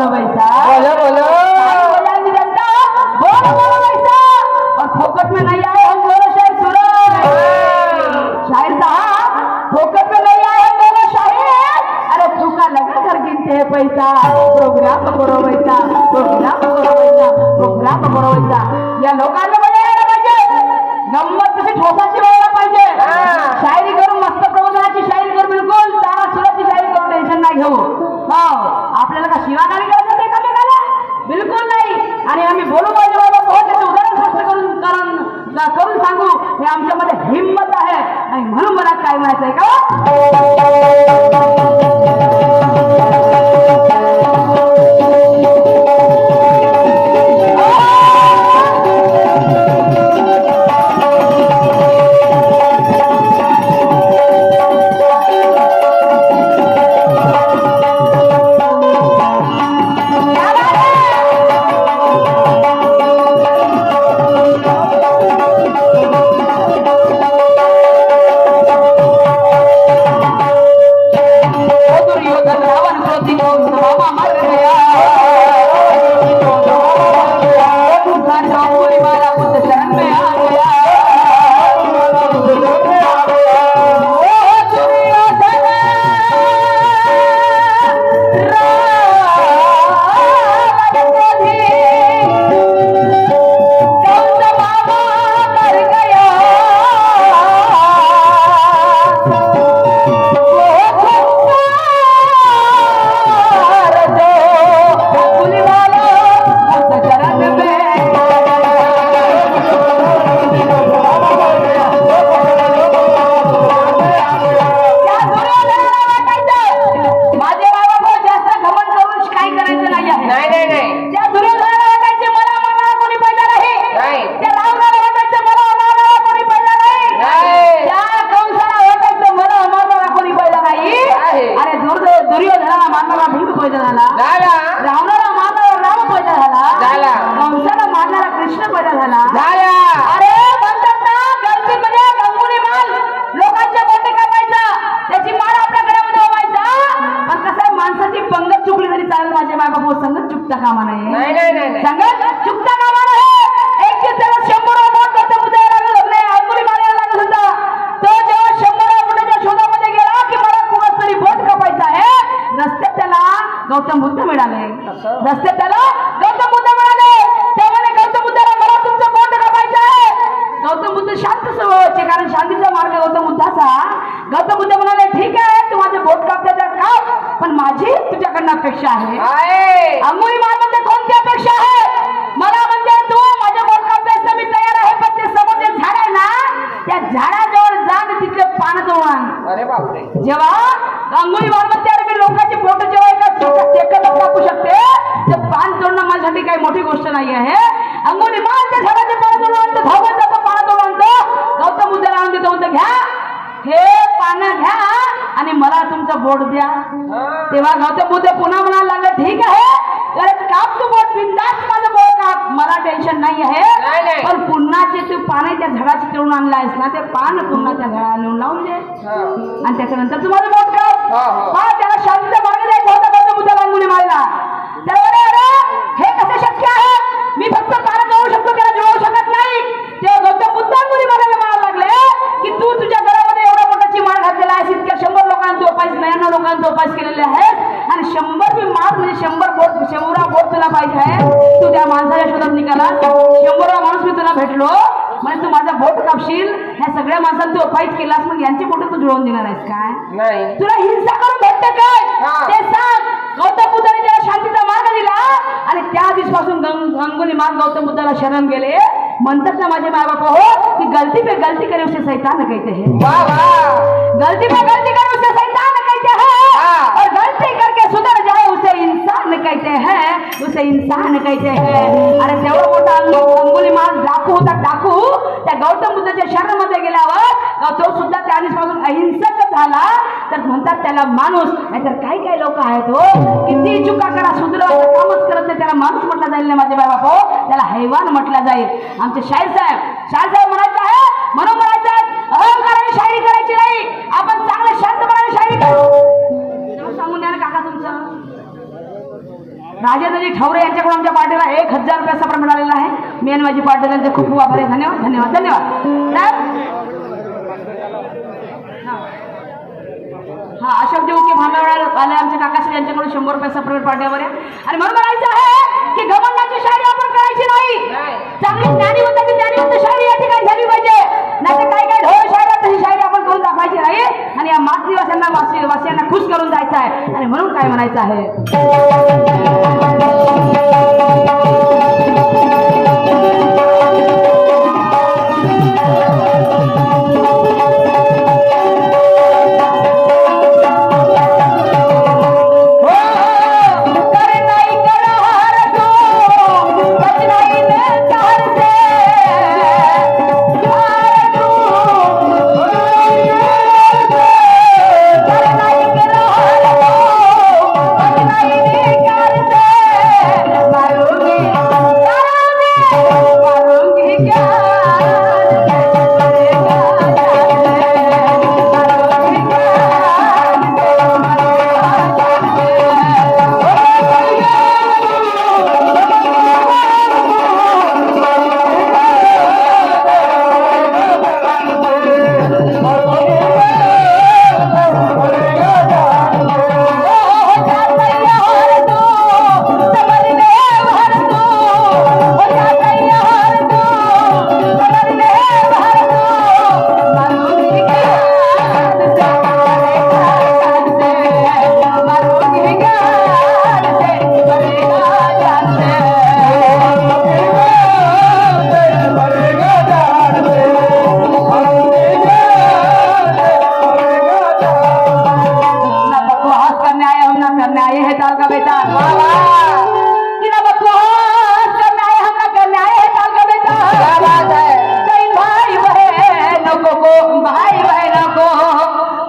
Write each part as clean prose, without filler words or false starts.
बोलो पैसा बोलो बोलो बोलो पैसा और फोकट में नहीं आए हम दोनों शायर सूरज शायर साहब फोकट में नहीं आए हम दोनों शायर अरे चुका लगा कर गिनते हैं पैसा प्रोग्राम करो पैसा प्रोग्राम करो पैसा प्रोग्राम करो पैसा या लोकांना बजायला पाहिजे गंमत तशी ठोसाची व्हायला पाहिजे शायरी करून मस्त प्रबोधनाची शायरी कर बिलकुल तारा सुराची शायरी करून टेन्शन नाही घेऊ हो आपल्याला का शिवागारी करायचं ते एकामेकाला बिलकुल नाही आणि आम्ही बोलू पाहिजे बाबा त्याचं उदाहरण स्पष्ट करून सांगू हे आमच्यामध्ये हिंमत आहे आणि म्हणून मला काय म्हणायचंय का गौतम बुद्ध मिळाले रस्त्यात त्याला गौतम बुद्ध मिळाले त्यामुळे गौतम बुद्धाला मला तुमचं बोट कापायचं आहे गौतम बुद्ध शांत स्वभावाचे कारण शांतीचा मार्ग गौतम बुद्धाचा गौतम बुद्ध म्हणाले ठीक आहे तू माझे बोट कापण्याचा काप पण माझी तुझ्याकडनं अपेक्षा आहे अंगुली मार म्हणजे कोणती अपेक्षा आहे मला म्हणजे तू माझे बोट कापायचं मी तयार आहे पण ते समोर जे झाड आहे ना त्या झाडाजवळ जा आणि तिथले पान तोडून आण अरे बापरे जेव्हा अंगुली मार म्हणते अरे मी लोकांची बोट जेव्हा कापू शकते ते पान तोडणं माझ्यासाठी काही मोठी गोष्ट नाही आहे अंगुली मार त्या झाडाचे पान तोडून आणतो धावत जातो पान तोडून आणतो गौतम बुद्धाला आणून देतो म्हणतो घ्या हे पानं घ्या आणि मला तुमचं बोट द्या तेव्हा गौतम बुद्ध पुन्हा म्हणायला लागले ठीक आहे अरे काप तू बोट बिंदास माझं बोट काप मला टेन्शन नाही आहे पण पुन्हा जे तू पान त्या झाडाची तोडून आणलं आहेस ना ते पान पुन्हा त्या झाडाला नेऊन लावून दे आणि त्याच्यानंतर तू माझं बोट काप हा त्याला शांतीचा मार्ग द्यायचा होता गौतम बुद्धाला अंगुली मारला त्यामुळे अरे हे कसं शक्य आहे मी फक्त पान जोडू शकतो त्याला जोडू शकत नाही तेव्हा गौतम बुद्ध अंगुली मारायला म्हणायला लागले की तू तुझ्या घरामध्ये एवढ्या मोठाची माळ घातलेला आहेस इतक्या 100 लोकांचा उपास 99 लोकांचा उपास केलेले आहेत आणि 100 मी माळ म्हणजे 100 बोट तुला पाहिजे आहे तू त्या माणसाच्या शोधात निघाला 100वा माणूस मी तुला भेटलो म्हणजे तू माझा बोट कापशील ह्या सगळ्या माणसांचा उपाय केलास मग यांची बोट तू जुळवून देणार आहेस काय नाही तुला हिंसा करून भेटतं काय ते सांग गौतम बुद्धाने त्याला शांतीचा मार्ग दिला आणि त्या दिवसापासून अंगुली मार गौतम बुद्धाला शरण गेले म्हणतात ना माझे माय बाप हो कि गलती पे गलती करे उसे शैतान कहते हैं गलती पे गलती करे उसे शैतान कहते हैं और गलती करके सुधर जाए उसे इंसान कहते हैं उसे इंसान कहते हैं अरे तेवढा मोठा अंगुली मार डाकू होता डाकू त्या गौतम बुद्धाच्या शरणामध्ये गेल्यावर तो सुद्धा त्या दिवसापासून अहिंसक झाला तर म्हणतात त्याला माणूस नाहीतर काही काही लोक आहेत हो किती चुका करा सुधरवायचं कामच करत नाही त्याला माणूस म्हटला जाईल ना माझे बाय बाप त्याला हैवान म्हटला जाईल आमचे शाहीर साहेब म्हणायचं आहे म्हणून म्हणायचं आहे अहंकाराने शायरी करायची नाही आपण चांगले शांतपणाने शायरी करू सांगून द्या ना काका तुमचं राजेंद्रजी ठवरे यांच्याकडून आमच्या पार्टीला 1000 रुपये सप्र मिळालेला आहे. मी आणि माझी पार्टी त्यांचे खूप खूप आभार आहे. धन्यवाद धन्यवाद धन्यवाद. हा अशोक देऊळके भांबेवाडा आले आमच्या काकाश्री यांच्याकडून 100 रुपये सप्र पार्टीवर आहे. आणि म्हणून म्हणायचं आहे की घमंडाची शायरी आपण करायची नाही. चांगली ज्ञानीवंत शायरी या ठिकाणी झाली पाहिजे. नाही तर काय काय ढोळ शायरी तशी शायरी आपण करून दाखवायची नाही. आणि या मातृवासियांना वासियांना खुश करून जायचं आहे. आणि म्हणून काय म्हणायचं आहे,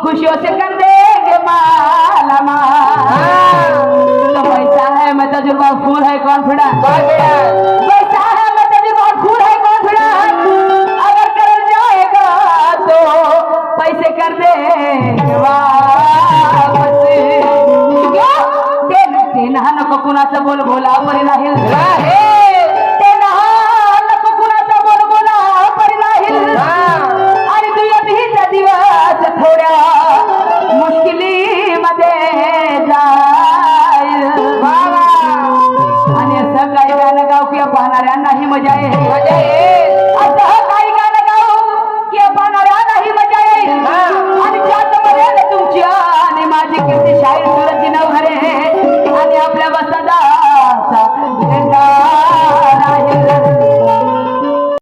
खुशियों से कर देंगे माला तो पैसा है मैं तजुर्बा फूल है कॉन्फिडेंस, पैसा है मैं तजुर्बा फूल है कॉन्फिडेंस, अगर कर जाएगा तो पैसे कर देंगे वापस. ते ना नको कुणाचं बोल बोला परी राहील, ते ना नको कुणाचं बोल बोला परी राहील. आणि तुझ्या दिवस थोड्या मुश्किलीमध्ये जाईल. आणि असं काही गाणं गाव किंवा पाहणाऱ्यांनाही मजा येईल. असं काही गाणं गाव किंवा पाहणाऱ्यांनाही मजा येईल. आणि त्यात मध्ये तुमची आणि माझी कीर्ती शाहीर सुरत